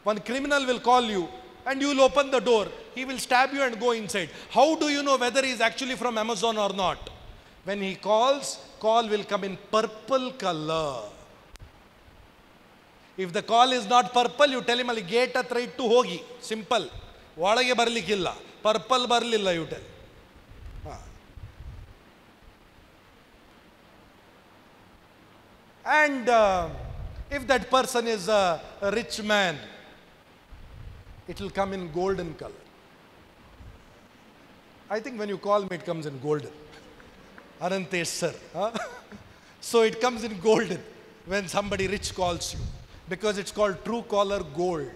One criminal will call you and you will open the door. He will stab you and go inside. How do you know whether he is actually from Amazon or not? When he calls, call will come in purple color. If the call is not purple, you tell him, ali gate at right to hogi. Simple. Vadage barlikilla. Purple barlilla, you tell. And if that person is a rich man, it will come in golden color. I think when you call me, it comes in golden. Arantesh sir. So it comes in golden when somebody rich calls you, because it's called Truecaller Gold.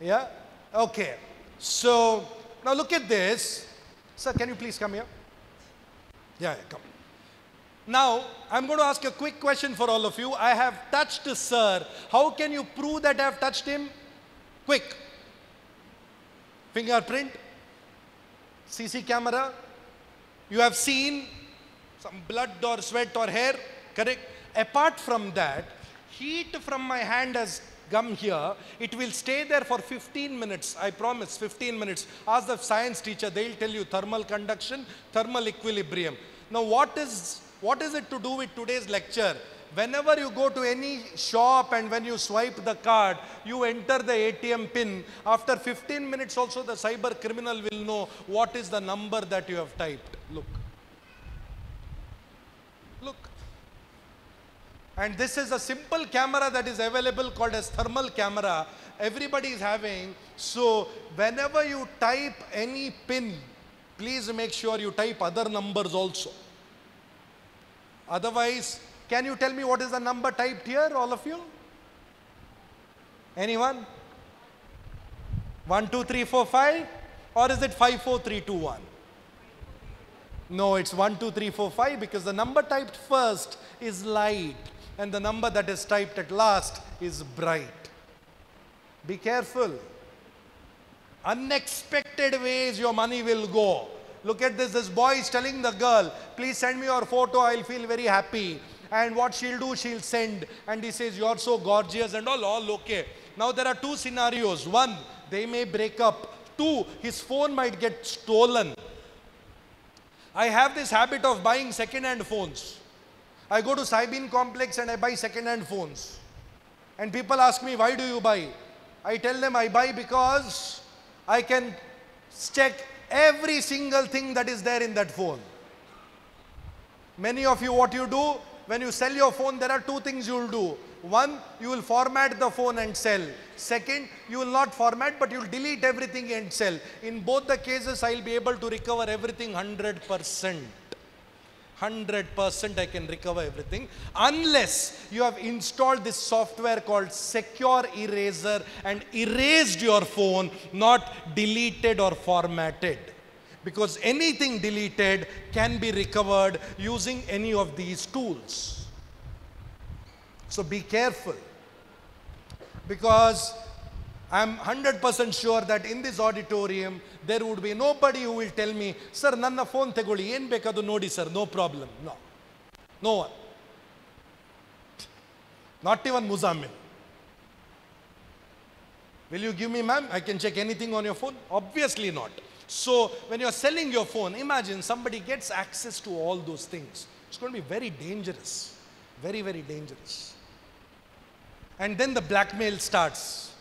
Yeah? Okay. So now look at this. Sir, can you please come here? Yeah, come. Now, I'm going to ask a quick question for all of you. I have touched sir. How can you prove that I have touched him? Quick. Fingerprint. CC camera. You have seen some blood or sweat or hair. Correct? Apart from that, heat from my hand has come here. It will stay there for 15 minutes. I promise, 15 minutes. Ask the science teacher. They'll tell you thermal conduction, thermal equilibrium. Now, what is it to do with today's lecture? Whenever you go to any shop and when you swipe the card, you enter the ATM pin. After 15 minutes also, the cyber criminal will know what is the number that you have typed. Look. Look. And this is a simple camera that is available called as thermal camera. Everybody is having. So whenever you type any pin, please make sure you type other numbers also. Otherwise, Can you tell me what is the number typed here, all of you? Anyone? 1, 2, 3, 4, 5? Or is it 5, 4, 3, 2, 1? No, it's 1, 2, 3, 4, 5 because the number typed first is light and the number that is typed at last is bright. Be careful. Unexpected ways your money will go. Look at this. This boy is telling the girl, please send me your photo. I'll feel very happy. And what she'll do, she'll send. And he says, you're so gorgeous and all okay. Now there are two scenarios. One, they may break up. Two, his phone might get stolen. I have this habit of buying second-hand phones. I go to Saibin complex and I buy second-hand phones. And people ask me, why do you buy? I tell them I buy because I can check every single thing that is there in that phone. Many of you, what you do, when you sell your phone, there are two things you will do. One, you will format the phone and sell. Second, you will not format, but you will delete everything and sell. In both the cases, I will be able to recover everything 100%. 100% I can recover everything, unless you have installed this software called Secure Eraser and erased your phone, not deleted or formatted. Because anything deleted can be recovered using any of these tools. So be careful, because I'm 100% sure that in this auditorium, there would be nobody who will tell me, sir, nanna phone tegoli, yen bekadu nodi sir, no problem. No. No one. Not even Muzammil. Will you give me, ma'am? I can check anything on your phone? Obviously not. So when you're selling your phone, imagine somebody gets access to all those things. It's going to be very dangerous. Very, very dangerous. And then the blackmail starts.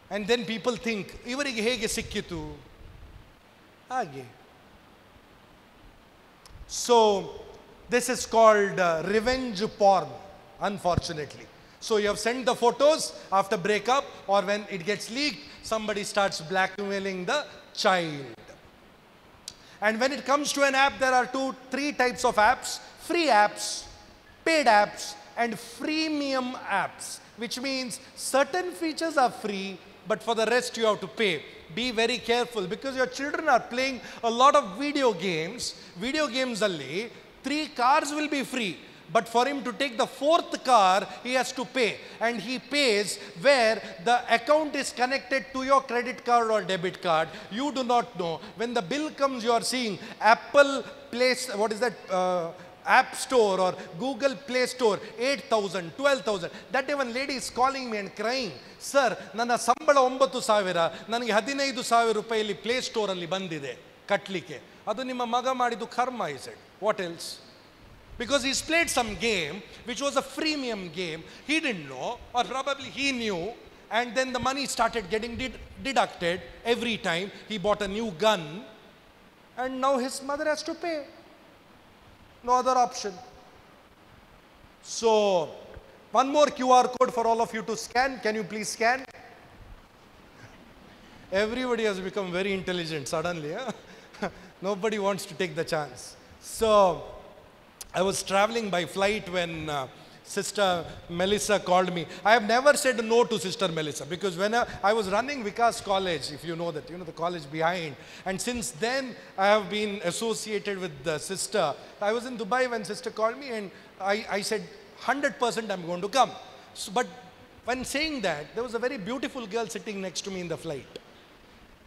And then people think, ivarige hege sikkitu? Hage. So this is called revenge porn, unfortunately. So you have sent the photos after breakup, or when it gets leaked, somebody starts blackmailing the child. And when it comes to an app, there are three types of apps: free apps, paid apps, and freemium apps, which means certain features are free, but for the rest you have to pay. Be very careful, because your children are playing a lot of video games. Video games alli 3 cars will be free, but for him to take the 4th car, he has to pay. And he pays where the account is connected to your credit card or debit card. You do not know. When the bill comes, you are seeing Apple Place, what is that, App Store or Google Play Store, 8,000, 12,000. That day one lady is calling me and crying, sir, ನನ್ನ ಸಂಬಳ 9,000, ನನಗೆ 15,000 ರೂಪಾಯಿಲಿ play ಸ್ಟೋರಲ್ಲಿ ಬಂದಿದೆ ಕಟ್ಟಲಿಕ್ಕೆ. ಅದು ನಿಮ್ಮ ಮಗ ಮಾಡಿದ್ದು ಕರ್ಮ, I said. What else? Because he's played some game which was a freemium game. He didn't know, or probably he knew, and then the money started getting deducted every time. He bought a new gun, and now his mother has to pay. No other option. So, one more QR code for all of you to scan. Can you please scan? Everybody has become very intelligent suddenly. Huh? Nobody wants to take the chance. So, I was traveling by flight when Sister Melissa called me. I have never said no to Sister Melissa, because when I was running Vikas College, if you know that, you know the college behind, and since then I have been associated with the sister. I was in Dubai when sister called me, and I said 100% I'm going to come. So, but when saying that, there was a very beautiful girl sitting next to me in the flight.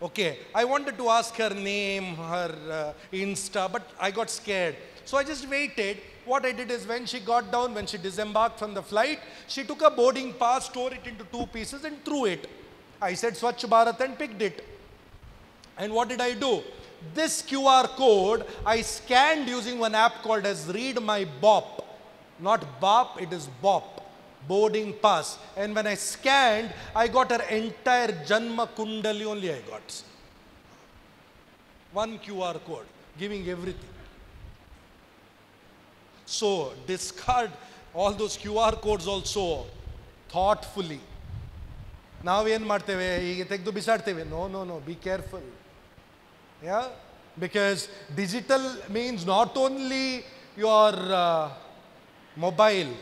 Okay, I wanted to ask her name, her Insta, but I got scared. So I just waited. What I did is, when she got down, when she disembarked from the flight, she took a boarding pass, tore it into 2 pieces and threw it. I said Swachh Bharat and picked it. And what did I do? This QR code I scanned using one app called as Read My Bop. Not Bop, it is Bop. Boarding pass. And when I scanned, I got her entire Janma Kundali only I got. One QR code, giving everything. So, discard all those QR codes also thoughtfully. Now, ಏನು ಮಾಡ್ತೇವೆ, ಈಗ ತೆಗೆದು ಬಿಸಾಡ್ತೇವೆ. No, be careful. Yeah? Because digital means not only your Mobile.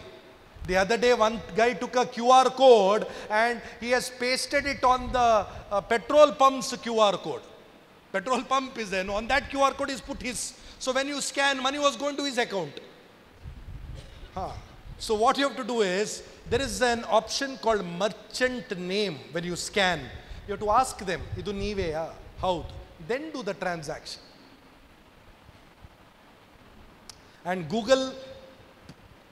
The other day, one guy took a QR code and he has pasted it on the petrol pump's QR code. Petrol pump is there. On that QR code, he's put his. So when you scan, money was going to his account. So what you have to do is, there is an option called merchant name when you scan. You have to ask them, idu neeveya? How? Then do the transaction. And Google,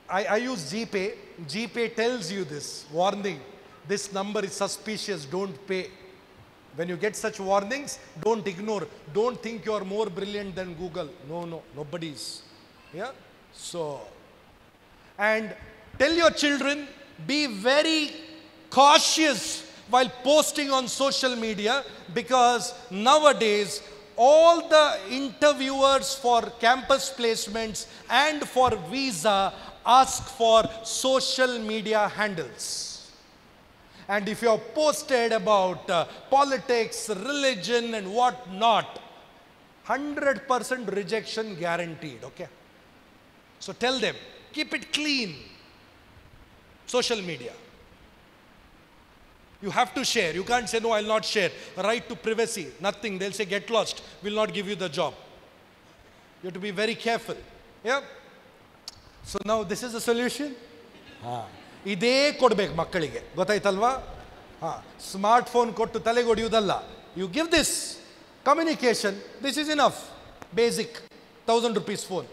I use GPay. GPay tells you this warning. This number is suspicious, don't pay. When you get such warnings, don't ignore. Don't think you are more brilliant than Google. No, nobody is. Yeah? So, and tell your children, be very cautious while posting on social media, because nowadays, all the interviewers for campus placements and for visa ask for social media handles. And if you have posted about politics, religion and what not, 100% rejection guaranteed, okay? So tell them, keep it clean. Social media. You have to share. You can't say, no, I'll not share. Right to privacy, nothing. They'll say, get lost. We'll not give you the job. You have to be very careful. Yeah? So now this is the solution. ಇದೇ ಕೊಡಬೇಕು ಮಕ್ಕಳಿಗೆ ಗೊತ್ತಾಯ್ತಲ್ವಾ smartphone ಕೊಟ್ಟು ತಲೆಗೆ ಹೊಡೆಯುವುದಲ್ಲ you give this communication this is enough basic ₹1000 phone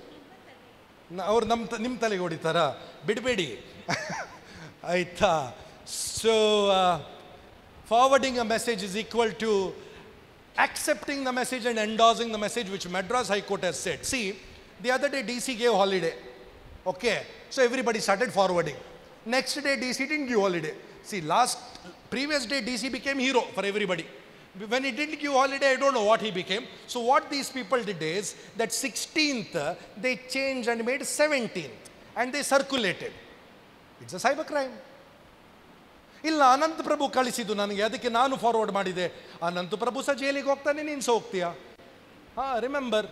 ಅವ್ರು ನಿಮ್ಮ ತಲೆಗೆ ಹೊಡಿತಾರ ಬಿಡಬೇಡಿ ಆಯ್ತಾ so forwarding a message is equal to accepting the message and endorsing the message, which Madras High Court has said. See, the other day DC gave holiday. Okay, so everybody started forwarding. Next day DC didn't give holiday. See, previous day DC became hero for everybody. When he didn't give holiday, I don't know what he became. So what these people did is that 16th they changed and made 17th and they circulated. It's a cyber crime. ಇಲ್ಲ ಅನಂತ ಪ್ರಭು ಕಳಿಸಿದ್ದು ನನಗೆ, ಅದಕ್ಕೆ ನಾನು forward ಮಾಡಿದೆ. ಅನಂತ ಪ್ರಭು ಸಹ ಜೈಲಿಗೆ ಹೋಗ್ತಾನೆ, ನೀನು ಸಹ ಹೋಗ್ತೀಯಾ? Remember,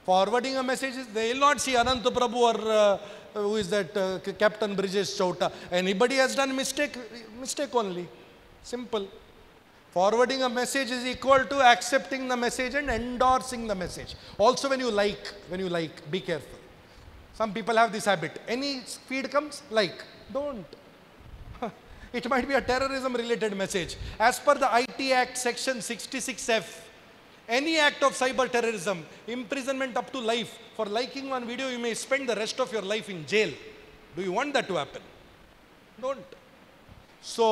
forwarding a message is, they will not see Anant Prabhu or who is that Captain Bridges Chowta. Anybody has done mistake only. Simple. Forwarding a message is equal to accepting the message and endorsing the message. Also when you like, be careful. Some people have this habit. Any feed comes, like. Don't. It might be a terrorism related message. As per the IT Act section 66F, any act of cyber terrorism, imprisonment up to life. For liking one video, you may spend the rest of your life in jail. Do you want that to happen? Don't. So,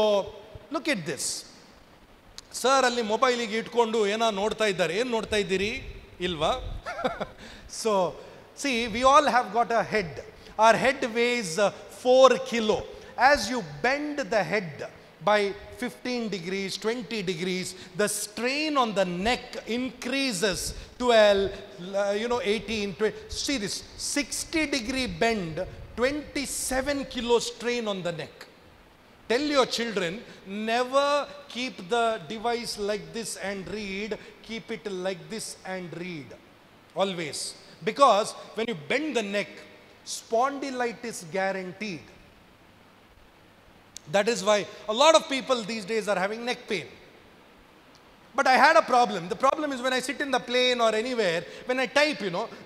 look at this. Sir, alli mobile ige itkondu ena nodta iddare. ಏನು ನೋಡ್ತಾ ಇದ್ದೀರಿ? ಇಲ್ವಾ? So, see, we all have got a head. Our head weighs 4 kilo. As you bend the head by 15 degrees, 20 degrees, the strain on the neck increases 12, 18, 20. See this, 60-degree bend, 27 kilo strain on the neck. Tell your children, never keep the device like this and read, keep it like this and read. Always. Because when you bend the neck, spondylitis guaranteed. That is why a lot of people these days are having neck pain. But I had a problem. The problem is when I sit in the plane or anywhere, when I type,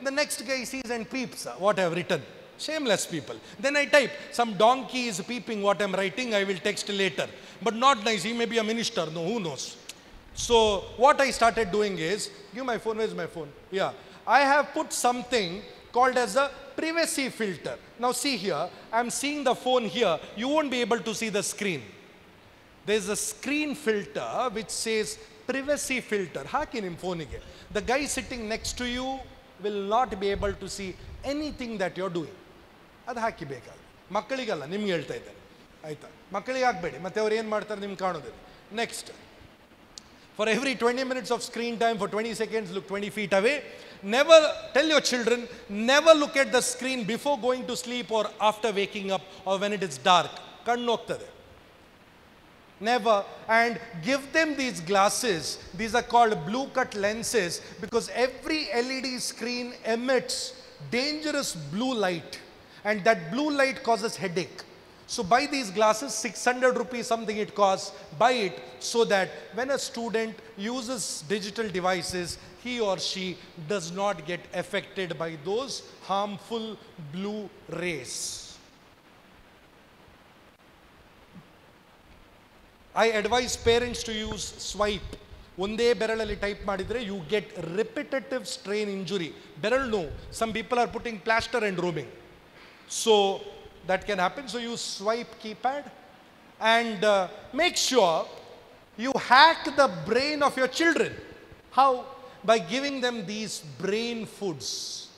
the next guy sees and peeps what I have written. Shameless people. Then I type, some donkey is peeping what I am writing, I will text later. But not nice, he may be a minister, no, who knows. So what I started doing is, give my phone, where's my phone? Yeah. I have put something called as a privacy filter. Now see here, I am seeing the phone here, you won't be able to see the screen. There is a screen filter which says privacy filter. Haki nim phone ige. The guy sitting next to you will not be able to see anything that you are doing. Adu haki bekala. Makkaligalla nimge ಹೇಳ್ತಾ ಇದ್ದೇನೆ. ಆಯ್ತಾ? ಮಕ್ಕಳಿಗೆ ಹಾಕಬೇಡಿ, ಮತ್ತೆ ಅವರು ಏನು ಮಾಡ್ತಾರೆ ನಿಮ್ಗೆ ಕಾಣೋದಿಲ್ಲ. Next. For every 20 minutes of screen time, for 20 seconds, look 20 feet away. Never, tell your children, never look at the screen before going to sleep or after waking up or when it is dark. Kannu hogtade. Never. And give them these glasses. These are called blue cut lenses because every LED screen emits dangerous blue light. and that blue light causes headache. So buy these glasses, 600 rupees something it costs, buy it so that when a student uses digital devices, he or she does not get affected by those harmful blue rays. I advise parents to use swipe. Onde beralali type madidre, you get repetitive strain injury. Beral no, some people are putting plaster and roaming. So that can happen. So use swipe keypad and make sure you hack the brain of your children. How? By giving them these brain foods.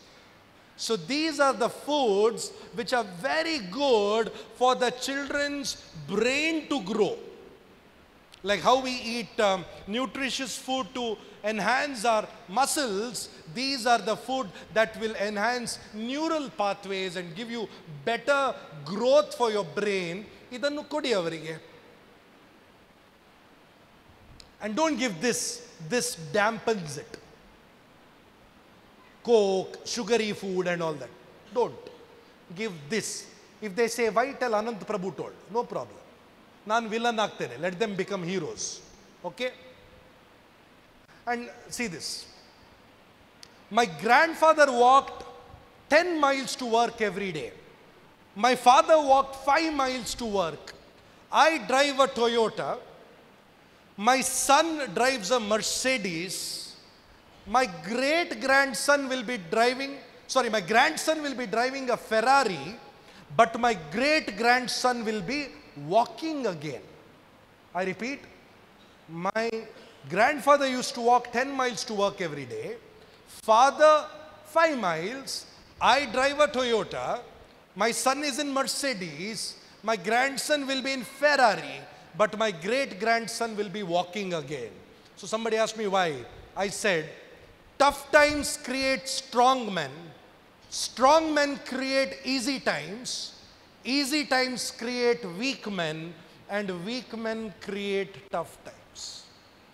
So these are the foods which are very good for the children's brain to grow. Like how we eat nutritious food to enhance our muscles, these are the food that will enhance neural pathways and give you better growth for your brain. Idannu kodi avarige. And don't give this dampens it. Coke, sugary food and all that. Don't. Give this. If they say, why tell Ananth Prabhu told? No problem. Nan villain agtene. Let them become heroes. Okay? And see this. My grandfather walked 10 miles to work every day. My father walked 5 miles to work. I drive a Toyota. My son drives a Mercedes. My grandson will be driving a Ferrari, but my great-grandson will be walking again. I repeat, my grandfather used to walk 10 miles to work every day. Father, 5 miles. I drive a Toyota. My son is in Mercedes. My grandson will be in Ferrari, but my great-grandson will be walking again. So somebody asked me why. I said, tough times create strong men. Strong men create easy times. Easy times create weak men. And weak men create tough times.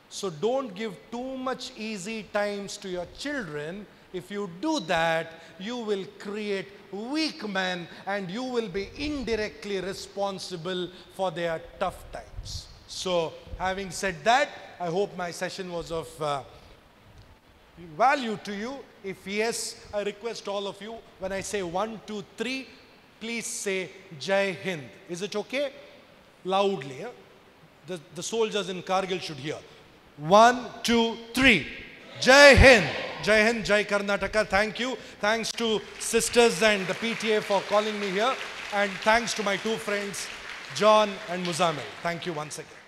So don't give too much easy times to your children. If you do that, you will create weak men and you will be indirectly responsible for their tough times. So having said that, I hope my session was of value to you. If yes, I request all of you, when I say 1, 2, 3, please say Jai Hind. Is it okay? Loudly. Huh? The soldiers in Kargil should hear. 1, 2, 3. Jai Hind. Jai Hind, Jai Karnataka. Thank you. Thanks to sisters and the PTA for calling me here. And thanks to my two friends, John and Muzamil. Thank you once again.